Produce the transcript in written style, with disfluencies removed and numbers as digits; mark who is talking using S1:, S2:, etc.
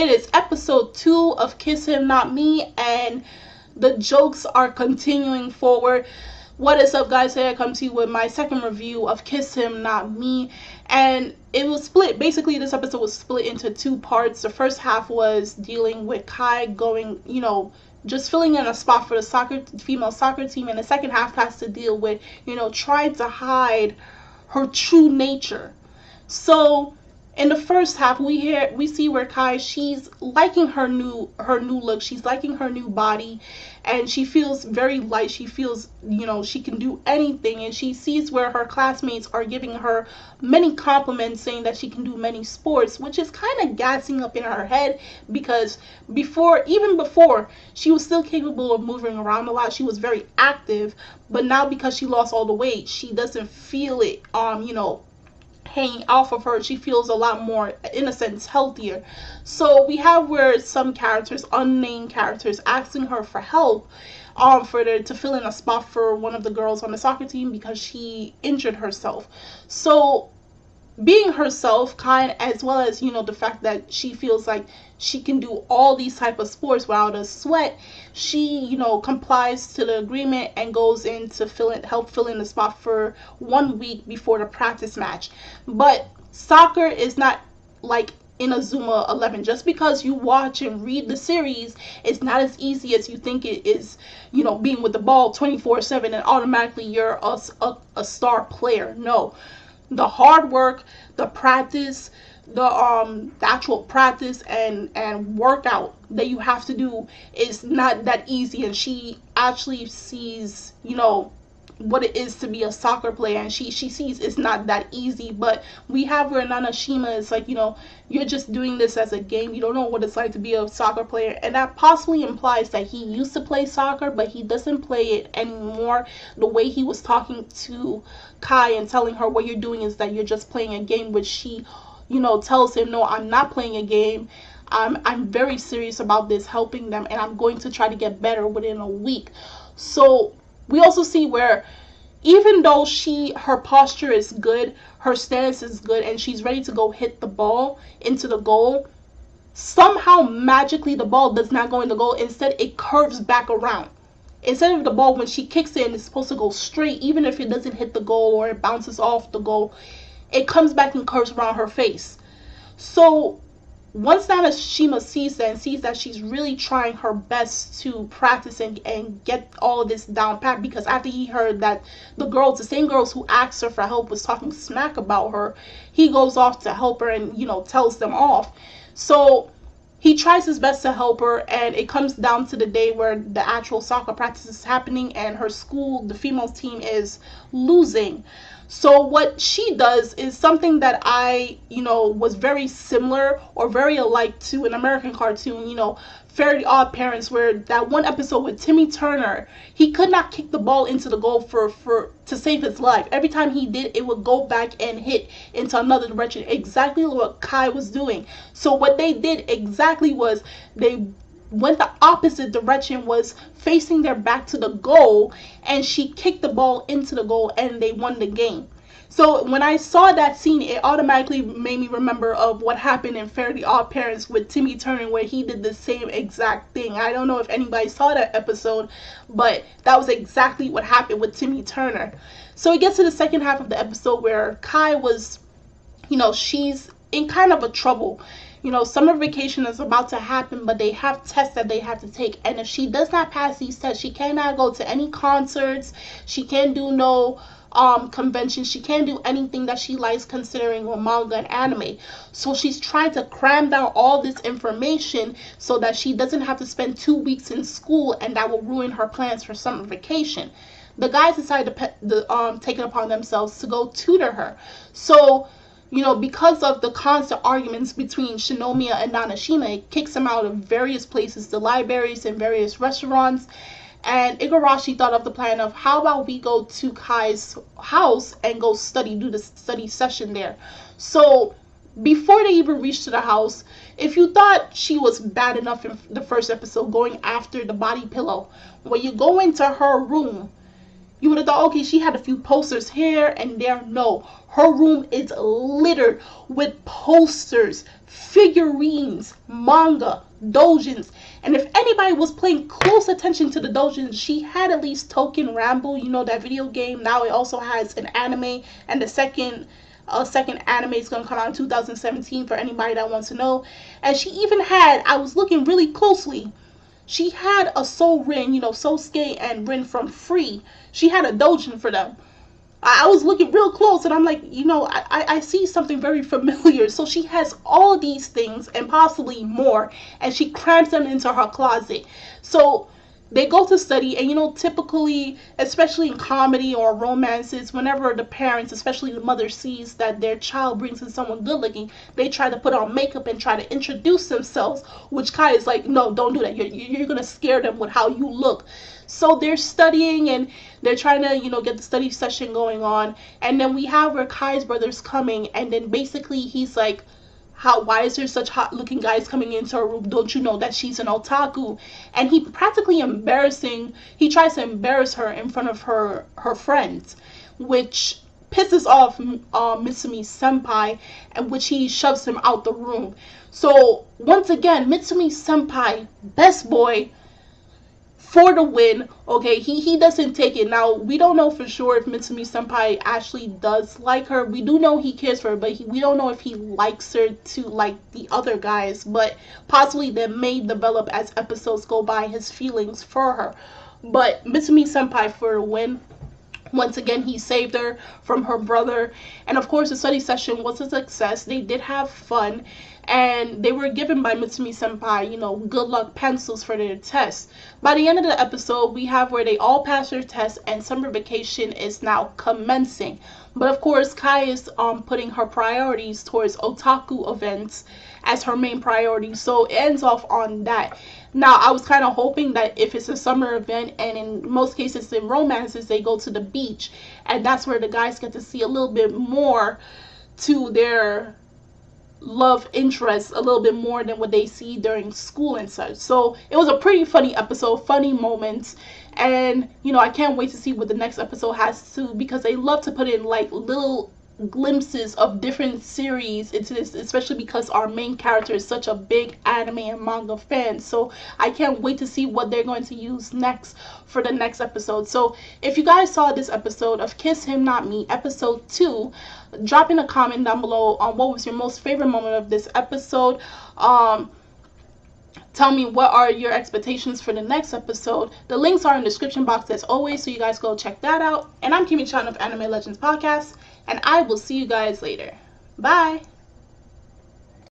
S1: It is episode 2 of Kiss Him Not Me, and the jokes are continuing forward. What is up, guys? Here I come to you with my second review of Kiss Him Not Me, and it was split. Basically, this episode was split into 2 parts. The first half was dealing with Kae going, just filling in a spot for the female soccer team, and the second half has to deal with, trying to hide her true nature. So in the first half, we see where Kae, she's liking her new look, she's liking her new body, and she feels very light. She feels, she can do anything, and she sees where her classmates are giving her many compliments, saying that she can do many sports, which is kind of gassing up in her head, because even before, she was still capable of moving around a lot. She was very active, but now because she lost all the weight, she doesn't feel it, hanging off of her. She feels a lot more, in a sense, healthier. So we have where some characters, unnamed characters, asking her for help to fill in a spot for one of the girls on the soccer team because she injured herself. So being herself, kind, as well as the fact that she feels like she can do all these type of sports without a sweat, she complies to the agreement and goes in to help fill in the spot for 1 week before the practice match. But soccer is not like Inazuma 11. Just because you watch and read the series, it's not as easy as you think it is, being with the ball 24/7 and automatically you're a star player. No. The hard work, the practice, the actual practice and workout that you have to do is not that easy. And she actually sees, what it is to be a soccer player, and she sees it's not that easy. But we have where Nanashima is like, you're just doing this as a game. You don't know what it's like to be a soccer player, and that possibly implies that he used to play soccer, but he doesn't play it anymore. The way he was talking to Kae and telling her what you're doing is that you're just playing a game, which she tells him, no, I'm not playing a game. I'm very serious about this, helping them, and I'm going to try to get better within a week. So we also see where, even though her posture is good, her stance is good, and she's ready to go hit the ball into the goal, somehow magically the ball does not go in the goal. Instead, it curves back around. Instead of the ball, when she kicks it, it's supposed to go straight, even if it doesn't hit the goal or it bounces off the goal, it comes back and curves around her face. So once Nanashima sees that and sees that she's really trying her best to practice and get all of this down pat, because after he heard that the same girls who asked her for help was talking smack about her, he goes off to help her and, tells them off. So he tries his best to help her, and it comes down to the day where the actual soccer practice is happening and her school, the female team, is losing. So what she does is something that I, was very similar or very alike to an American cartoon, Fairly Odd Parents, where that one episode with Timmy Turner, he could not kick the ball into the goal to save his life. Every time he did, it would go back and hit into another direction. Exactly what Kae was doing. So what they did exactly was they went the opposite direction, was facing their back to the goal, and she kicked the ball into the goal and they won the game. So when I saw that scene, it automatically made me remember of what happened in Fairly Odd Parents with Timmy Turner, where he did the same exact thing. I don't know if anybody saw that episode, but that was exactly what happened with Timmy Turner. So it gets to the second half of the episode where Kae was, she's in kind of a trouble. Summer vacation is about to happen, but they have tests that they have to take. And if she does not pass these tests, she cannot go to any concerts. She can't do no conventions. She can't do anything that she likes, considering with manga and anime. So she's trying to cram down all this information so that she doesn't have to spend 2 weeks in school, and that will ruin her plans for summer vacation. The guys decide to take it upon themselves to go tutor her. So because of the constant arguments between Shinomiya and Nanashima, it kicks them out of various places, the libraries and various restaurants. And Igarashi thought of the plan of, how about we go to Kae's house and go do the study session there. So before they even reach to the house, if you thought she was bad enough in the first episode going after the body pillow, when you go into her room, You would have thought, okay, she had a few posters here and there. No, her room is littered with posters, figurines, manga, doujins. And if anybody was paying close attention to the doujins, she had at least Token Ramble, you know, that video game. Now it also has an anime, and the second anime is going to come out in 2017 for anybody that wants to know. And she even had, I was looking really closely, she had a Soul Rin, you know, Sosuke and Rin from Free. She had a doujin for them. I was looking real close and I'm like, you know, I see something very familiar. So she has all these things and possibly more, and she crams them into her closet. So they go to study, and you know, typically, especially in comedy or romances, whenever the parents, especially the mother, sees that their child brings in someone good looking, they try to put on makeup and try to introduce themselves, which Kae is like, no, don't do that. You're going to scare them with how you look. So they're studying and they're trying to, you know, get the study session going on. And then we have where Kai's brother's coming, and then basically he's like, why is there such hot looking guys coming into her room? Don't you know that she's an otaku? And he he tries to embarrass her in front of her friends, which pisses off Mitsumi Senpai, and which he shoves him out the room. So once again, Mitsumi Senpai, best boy, for the win. Okay, he doesn't take it. Now, we don't know for sure if Mitsumi Senpai actually does like her. We do know he cares for her, but we don't know if he likes her to like the other guys. But possibly that may develop as episodes go by, his feelings for her. But Mitsumi Senpai for the win. Once again, he saved her from her brother. And of course, the study session was a success. They did have fun. And they were given by Mitsumi Senpai, you know, good luck pencils for their tests. By the end of the episode, we have where they all pass their tests and summer vacation is now commencing. But of course, Kae is putting her priorities towards otaku events as her main priority. So it ends off on that. Now, I was kind of hoping that if it's a summer event, and in most cases in romances, they go to the beach. And that's where the guys get to see a little bit more to their love interest, a little bit more than what they see during school and such. So it was a pretty funny episode, funny moments. And, you know, I can't wait to see what the next episode has to, because they love to put in like little glimpses of different series into this, especially because our main character is such a big anime and manga fan. So I can't wait to see what they're going to use next for the next episode. So if you guys saw this episode of Kiss Him Not Me episode 2, drop in a comment down below on what was your most favorite moment of this episode. Tell me what are your expectations for the next episode. The links are in the description box as always, so you guys go check that out. And I'm Kimmy Chan of Anime Legends Podcast, and I will see you guys later. Bye!